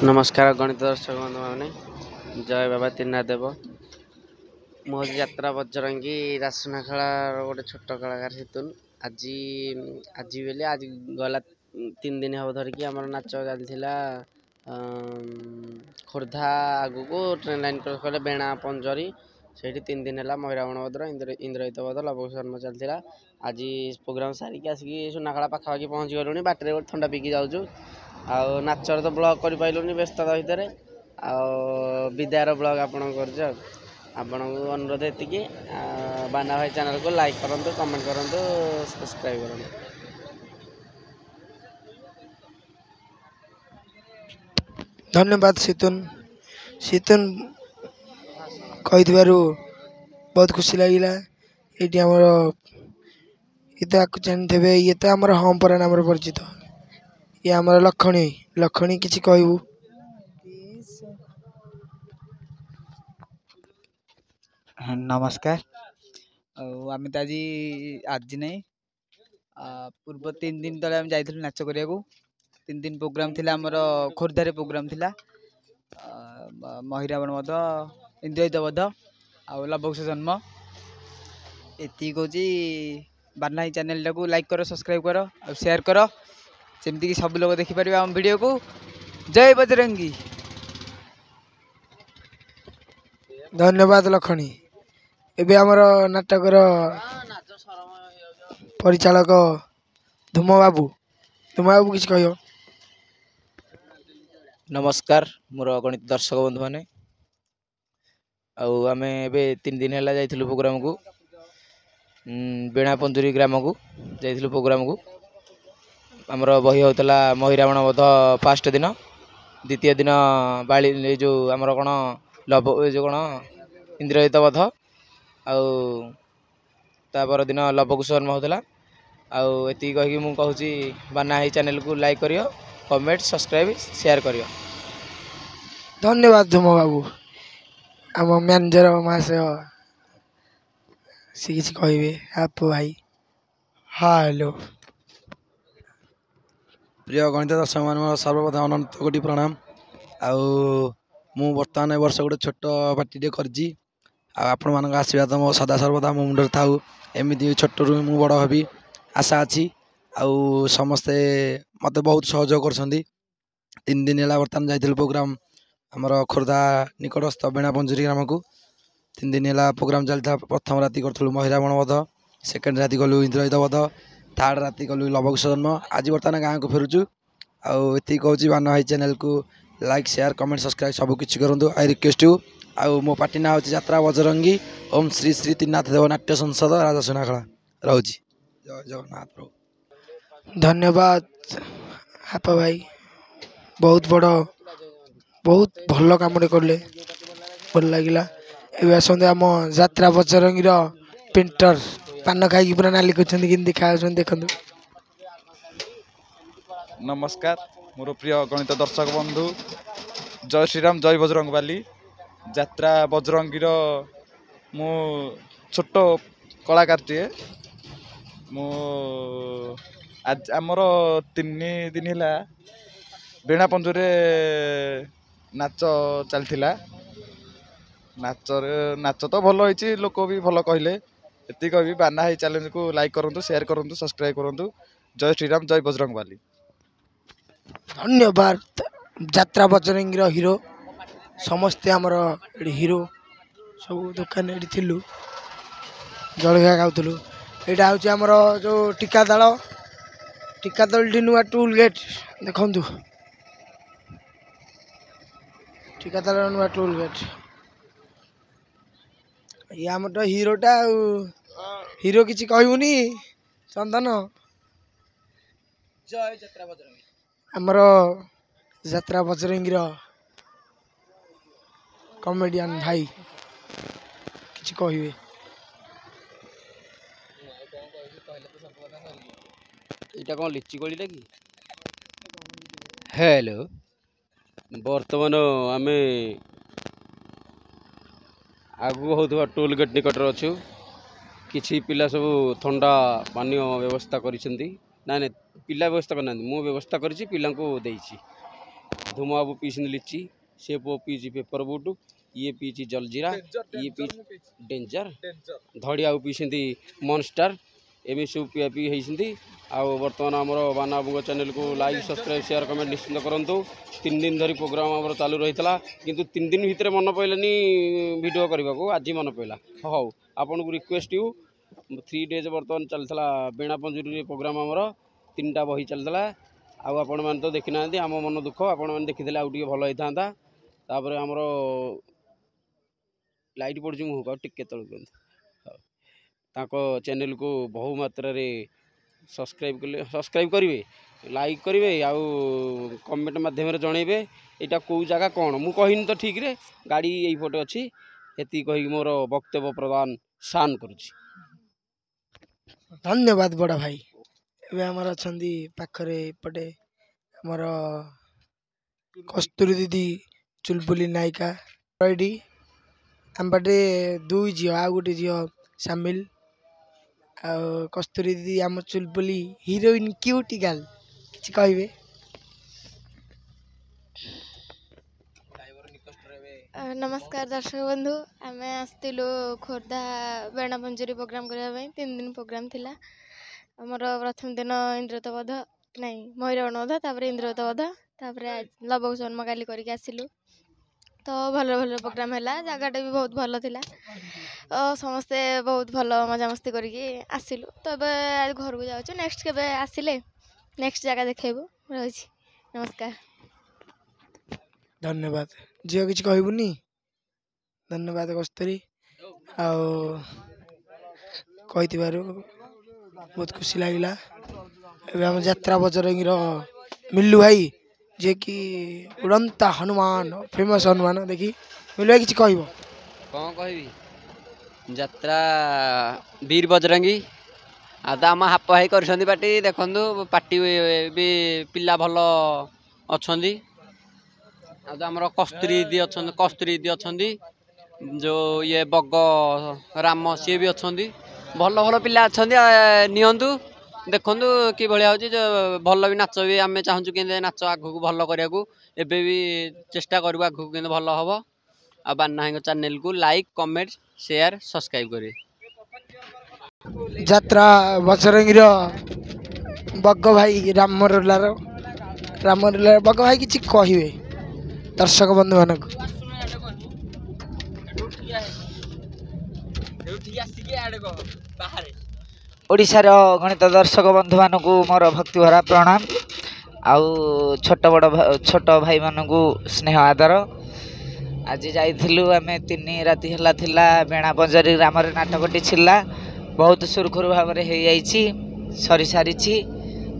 नमस्कार गणित दर्शक बंधु मैंने जय बाबा त्रिनाथ देव मो यात्रा बजरंगी रासुनाखेला गोटे छोट कलाकार हेतुन आज आज बेले आज गला 3 दिन हम धरिकी आम नाच चलता खोर्धा आगु को ट्रेन लाइन क्रॉस बेणा पंजरी से 3 दिन है महिरावण भद्र इंद्रजित बध लवकुश जन्म चलता आज प्रोग्राम सारिकी आसिक सुनाखेला पाखापाखि पहुँची गलुनी बाटर गोटे थंडा पीकी जाऊँ आउ नाचर तो ब्लॉग कर पाइलुनी व्यस्तता भितर विद्यार ब्लॉग आपण कर आपण को अनुरोध ये बाना भाई चैनल को लाइक करूँ कमेंट करूँ सब्सक्राइब करूँ। धन्यवाद सीतुन कही बहुत खुशी लगिला ये आमर ये तो आपको जानते ये तो आमर हम परा नाम परिचित ये आमर लखणी किसी कहबू नमस्कार आम तो आज नहीं पूर्व 3 दिन तले आम जाइलु नाच करिया को 3 दिन प्रोग्राम थिला हमर खोर्धारे प्रोग्राम थिला महिरावण वध इंद्रजित वध आ लवकुश जन्म एति कहूँ बाना चैनल टाको लाइक करो सब्सक्राइब करो और शेयर करो सेमती कि सब लोग देखिपारे आम वीडियो को। जय बजरंगी। धन्यवाद लखणी एबे आमर नाटकर परिचालक धूम बाबू किसी कह। नमस्कार मोर गणित दर्शक बंधु मैंने आम 3 दिन है जाइलु प्रोग्राम को बेणा पंजुरी ग्राम को जाइलु प्रोग्राम को आमर बही होता महिरावण वध फास्ट दिन द्वितीय दिन बाली जो आमर कौन लव जो कौन इंद्रजित वध आपर दिन लवकुश जन्म होता आती कहीकि मुझे कहूँ बाना ही चैनल को लाइक करियो कमेंट सब्सक्राइब शेयर करियो। धन्यवाद धूम बाबू आम मैनेजर महाशय सी किसी कहे आप भाई हेलो प्रिय गणित दर्शक मान सर्वप्रथम अनंत कोटि प्रणाम मु बर्तमान वर्ष गोटे छोट पार्टी करछि आपण मान आशीर्वाद मो सदा सर्वदा मो मुंडे थाउ एमती छोट रु मु बड़ हबी आशा अच्छी आउ समस्ते मत बहुत सहयोग कर 3 दिन है बर्तमान जाइलु प्रोग्राम आमर खोर्धा निकटस्थ बेणा पंजुरी ग्राम को 3 दिन है प्रोग्राम चलता प्रथम राति करूँ महिरावण वध सेकेंड राति गलु इंद्रजित वध थर्ड राति गलु लवकुश जन्म आज बर्तमान गाँव को फेरुचु आती कहूँ बाना भाई चैनल को लाइक शेयर कमेंट सब्सक्राइब सब किसी करूँ आई रिक्वेस्ट यू आउ मो पार्टी ना हूँ यात्रा बजरंगी ओम श्री श्री त्रिनाथ देव नाट्य संसद राजा सुनाखेला रोची जय जगन्नाथ प्रभु। धन्यवाद आप भाई बहुत बड़ बहुत भल कम कले भल लगिला ए आसते आम यात्रा बजरंगी पेंटर पान खाई पूरा नाली कर देखा देखु। नमस्कार मोर प्रिय गणित दर्शक बंधु जय श्रीराम जय बजरंग बाली यात्रा बजरंगीर मु छोट कलाकार टे मु आज आमर 3 दिन है बेणा पंजुरे नाच चलता नाच तो भल होती लोक भी भल कहले ये कह बाना ही चैनल को लाइक करूँ शेयर करूँ सब्सक्राइब करूँ। जय श्रीराम जय बजरंग बाली। धन्यवाद यात्रा बजरंगी हीरो समस्ते आमर हीरो सब दुकान ये थिलु जलखिया खाऊलु यहाँ हूँ आमर जो टीकादल नुआ टूल गेट देखु टीकादल नुआ टूल गेट ये आम तो हीरोटा हीरो किसी कहबूनी चंदन जय यात्रा बजरंगी आमर यात्रा बजरंगी कॉमेडियन भाई किसी कहे यहाँ कौन लिची कोड़ा कि हेलो बर्तमान आम आगु होता टोल गेट निकट अच्छु किसी पिला सब ठंडा पानी व्यवस्था कर ना पिला व्यवस्था करना मु व्यवस्था कर ଧୂମ ବାବୁ ପିଇଛନ୍ତି ଲିଚି, ସେ ପୁଅ ପିଇଛି ପେପର ବୁଟ୍, ଇଏ ପିଇଛି ଜଲଜିରା, ଇଏ ପିଇଛି ଡେଞ୍ଜର, ଧଡ଼ି ବାବୁ ପିଇଛନ୍ତି ମନଷ୍ଟାର। ଏମିତି ସବୁ ପିଆ ପିଇ ହେଇଛନ୍ତି। ଆଉ ବର୍ତ୍ତମାନ ଆମର ବାନା ବାବୁଙ୍କ ଚ୍ୟାନେଲକୁ ଲାଇକ୍ ସବସ୍କ୍ରାଇବ୍ ସେୟାର କମେଣ୍ଟ ନିଶ୍ଚିନ୍ତ କରନ୍ତୁ। 3 ଦିନ ଧରି ପ୍ରୋଗ୍ରାମ ଆମର ଚାଲୁ ରହିଥିଲା, କିନ୍ତୁ 3 ଦିନ ଭିତରେ ମନେ ପଡ଼ିଲାନି ଭିଡ଼ିଓ କରିବାକୁ, ଆଜି ମନେ ପଡ଼ିଲା। ହଉ ଆପଣଙ୍କୁ ରିକ୍ୱେଷ୍ଟ ୟୁ 3 ଡେଜ୍ ବର୍ତ୍ତମାନ ଚାଲିଥିଲା ବେଣାପଞ୍ଜୁରୀରେ ପ୍ରୋଗ୍ରାମ ଆମର 3ଟା ବହି ଚାଲିଥିଲା। ଆଉ ଆପଣମାନେ ତ ଦେଖିନାହାନ୍ତି, ଆମ ମନ ଦୁଃଖ, ଆପଣମାନେ ଦେଖିଥିଲେ ଆଉ ଟିକେ ଭଲ ହେଇଥାନ୍ତା। ତାପରେ ଆମର ଲାଇଟ୍ ପଡ଼ୁଛି ମୁହଁକୁ, ଆଉ ଟିକେ ତଳକୁ ଦିଅନ୍ତୁ। ତାଙ୍କ ଚ୍ୟାନେଲକୁ ବହୁ ମାତ୍ରାରେ ସବସ୍କ୍ରାଇବ୍ କରିବେ, ଲାଇକ୍ କରିବେ, ଆଉ କମେଣ୍ଟ ମାଧ୍ୟମରେ ଜଣେଇବେ ଏଇଟା କେଉଁ ଜାଗା କ'ଣ। ମୁଁ କହିନି ତ ଠିକ୍ରେ, ଗାଡ଼ି ଏଇପଟେ ଅଛି। ଏତିକି କହିକି ମୋର ବକ୍ତବ୍ୟ ପ୍ରଦାନ ସାନ୍ କରୁଛି। ଧନ୍ୟବାଦ ବଡ଼ ଭାଇ। ଏବେ ଆମର ଅଛନ୍ତି ପାଖରେ ଏପଟେ ଆମର କସ୍ତୁରୀ ଦିଦି, ଚୁଲବୁଲି ନାୟିକା। ଏଇଠି ଆମ ପାଟେ 2 ଝିଅ, ଆଉ ଗୋଟେ ଝିଅ ସାମିଲ। ଆଉ କସ୍ତୁରୀ ଦିଦି ଆମ ଚୁଲବୁଲି ହିରୋଇନ୍ କ୍ୟୁଟି ଗାର୍ଲ, କିଛି କହିବେ? ନମସ୍କାର ଦର୍ଶକ ବନ୍ଧୁ, ଆମେ ଆସିଥିଲୁ ଖୋର୍ଦ୍ଧା ବେଣାପଞ୍ଜୁରୀ ପ୍ରୋଗ୍ରାମ କରିବା ପାଇଁ। 3 ଦିନ ପ୍ରୋଗ୍ରାମ ଥିଲା ଆମର। ପ୍ରଥମ ଦିନ ଇନ୍ଦ୍ରତ ବଧ, ନାଇଁ ମହିରାବଣ ବଧ, ତାପରେ ଇନ୍ଦ୍ରତ ବଧ, ତାପରେ ଲବକୁଶ କାଲି କରିକି ଆସିଲୁ। ତ ଭଲ ପ୍ରୋଗ୍ରାମ ହେଲା, ଜାଗାଟା ବି ବହୁତ ଭଲ ଥିଲା। ସମସ୍ତେ ବହୁତ ଭଲ ମଜାମସ୍ତି କରିକି ଆସିଲୁ। ତ ଏବେ ଘରକୁ ଯାଉଛୁ, ନେକ୍ସଟ କେବେ ଆସିଲେ ନେକ୍ସଟ ଜାଗା ଦେଖେଇବୁ। ରହୁଛି, ନମସ୍କାର। ଧନ୍ୟବାଦ। ଝିଅ କିଛି କହିବୁନି? ଧନ୍ୟବାଦ କସ୍ତୁରୀ, ଆଉ କହିଥିବାରୁ ବହୁତ ଖୁସି ଲାଗିଲା। ଏବେ ଆମ ଯାତ୍ରା ବଜରଙ୍ଗୀର ମିଲୁ ଭାଇ, ଯିଏକି ଉଡ଼ନ୍ତା ହନୁମାନ, ଫେମସ୍ ହନୁମାନ। ଦେଖି ମିଲୁ ଭାଇ କିଛି କହିବ? କ'ଣ କହିବି, ଯାତ୍ରା ବୀର ବଜରଙ୍ଗୀ। ଆଉ ତ ଆମ ହାପ ଭାଇ କରିଛନ୍ତି ପାର୍ଟି, ଦେଖନ୍ତୁ ପାର୍ଟି ବି ପିଲା ଭଲ ଅଛନ୍ତି। ଆଉ ତ ଆମର କସ୍ତୁରୀ ଦିଦି ଅଛନ୍ତି, ଯେଉଁ ଇଏ ବଗ ରାମ, ସିଏ ବି ଅଛନ୍ତି। ଭଲ ପିଲା ଅଛନ୍ତି। ନିଅନ୍ତୁ, ଦେଖନ୍ତୁ କିଭଳିଆ ହେଉଛି। ଭଲ ବି ନାଚ ବି ଆମେ ଚାହୁଁଛୁ କେମିତି ନାଚ ଆଗକୁ ଭଲ କରିବାକୁ। ଏବେ ବି ଚେଷ୍ଟା କରିବୁ ଆଗକୁ କେମିତି ଭଲ ହେବ। ଆଉ ବାନା ଭାଇଙ୍କ ଚ୍ୟାନେଲକୁ ଲାଇକ୍, କମେଣ୍ଟ, ସେୟାର, ସବସ୍କ୍ରାଇବ୍ କରିବେ। ଯାତ୍ରା ବଜରଙ୍ଗୀର ବଗ ଭାଇ ରାମରୋଲାର ବଗ ଭାଇ କିଛି କହିବେ ଦର୍ଶକ ବନ୍ଧୁମାନଙ୍କୁ? ଓଡ଼ିଶାର ଗଣିତ ଦର୍ଶକ ବନ୍ଧୁମାନଙ୍କୁ ମୋର ଭକ୍ତିଭରା ପ୍ରଣାମ। ଆଉ ଛୋଟ ଭାଇମାନଙ୍କୁ ସ୍ନେହ ଆଦର। ଆଜି ଯାଇଥିଲୁ ଆମେ 3 ରାତି ଥିଲା ବେଣାପଞ୍ଜରୀ ଗ୍ରାମରେ। ନାଟକଟି ଥିଲା, ବହୁତ ସୁରୁଖୁରୁ ଭାବରେ ହେଇଯାଇଛି, ସରିସାରିଛି।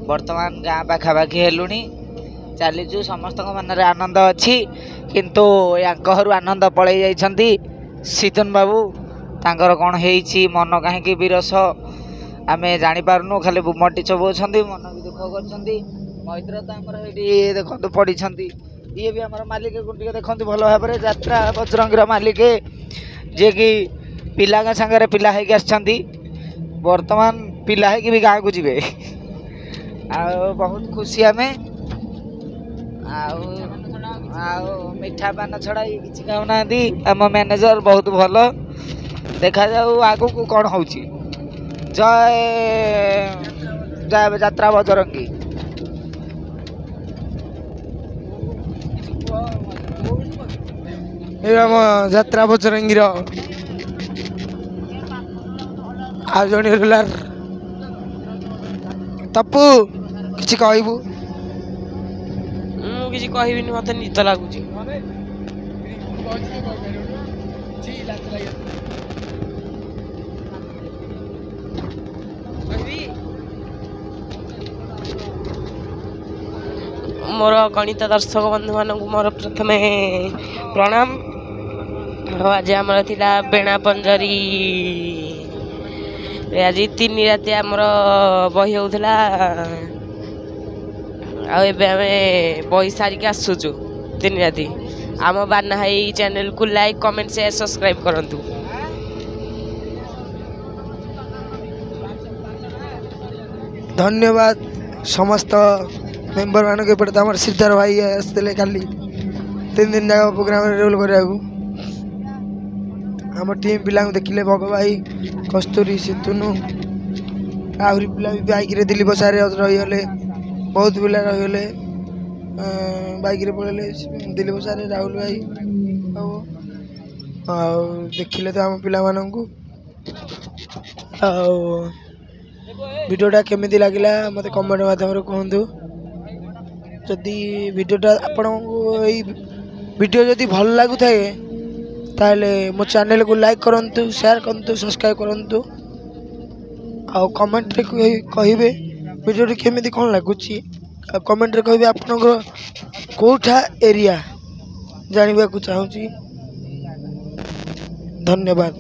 ବର୍ତ୍ତମାନ ଗାଁ ପାଖାପାଖି ହେଲୁଣି, ଚାଲିଛୁ। ସମସ୍ତଙ୍କ ମନରେ ଆନନ୍ଦ ଅଛି, କିନ୍ତୁ ୟାଙ୍କ ଘରୁ ଆନନ୍ଦ ପଳେଇ ଯାଇଛନ୍ତି ସିତନ ବାବୁ। ତାଙ୍କର କ'ଣ ହେଇଛି, ମନ କାହିଁକି ବିରସ ଆମେ ଜାଣିପାରୁନୁ। ଖାଲି ବୁମଟି ଚବଉଛନ୍ତି, ମନ ବି ଦୁଃଖ କରୁଛନ୍ତି। ମୈତ୍ର ତ ଆମର ଏଇଠି ଦେଖନ୍ତୁ ପଡ଼ିଛନ୍ତି। ଇଏ ବି ଆମର ମାଲିକ ଟିକେ ଦେଖନ୍ତୁ ଭଲ ଭାବରେ, ଯାତ୍ରା ବଜରଙ୍ଗୀର ମାଲିକ, ଯିଏକି ପିଲାଙ୍କ ସାଙ୍ଗରେ ପିଲା ହେଇକି ଆସିଛନ୍ତି। ବର୍ତ୍ତମାନ ପିଲା ହେଇକି ବି ଗାଁକୁ ଯିବେ। ଆଉ ବହୁତ ଖୁସି ଆମେ। ଆଉ ମିଠା ପାନ ଛଡ଼ା ଇଏ କିଛି ଖାଉନାହାନ୍ତି। ଆମ ମ୍ୟାନେଜର ବହୁତ ଭଲ। ଦେଖାଯାଉ ଆଗକୁ କ'ଣ ହେଉଛି। ଜୟ ଯାତ୍ରା ବଜରଙ୍ଗୀ। ଏ ଆମ ଯାତ୍ରା ବଜରଙ୍ଗୀର ଆଉ ଜଣେ ରୋଲାର ତପୁ, କିଛି କହିବୁ? ମୁଁ କିଛି କହିବିନି, ମୋତେ ନିଦ ଲାଗୁଛି। ମୋର ଗଣିତ ଦର୍ଶକ ବନ୍ଧୁମାନଙ୍କୁ ମୋର ପ୍ରଥମେ ପ୍ରଣାମ। ଆଜି ଆମର ଥିଲା ବେଣାପଞ୍ଜରୀ, ଆଜି 3 ରାତି ଆମର ବହି ହେଉଥିଲା। ଆଉ ଏବେ ଆମେ ବହି ସାରିକି ଆସୁଛୁ 3 ରାତି। ଆମ ବାନା ଭାଇ ଚ୍ୟାନେଲକୁ ଲାଇକ୍, କମେଣ୍ଟ, ସେୟାର, ସବସ୍କ୍ରାଇବ୍ କରନ୍ତୁ। ଧନ୍ୟବାଦ ସମସ୍ତ मेम्बर मानक एपटे तो आम सिद्धार भाई आसते काली 3 दिन जाक प्रोग्राम रोल करा आम टीम पिला देखिले भग भाई कस्तूरी सितुनु आहरी पिला भी बाइक रे दिल्ली बसारे रहीगले बहुत पिला रहीगले बाइक रे पड़े दिल्ली बसारे राहुल भाई देखिले तो आम पिला वीडियोटा केमिति लागला मते कमेंट माध्यम कहतु जदि वीडियोटा आपण वीडियो जदि भल लागू थाए ताले मो चैनल को लाइक करंतु शेयर करंतु सब्सक्राइब करंतु आ कमेंट रे कहिबे वीडियो केमिति कोन लागुची कमेंट रे कहिबे आपनकर कोठा एरिया जानिबा को चाहूची धन्यवाद।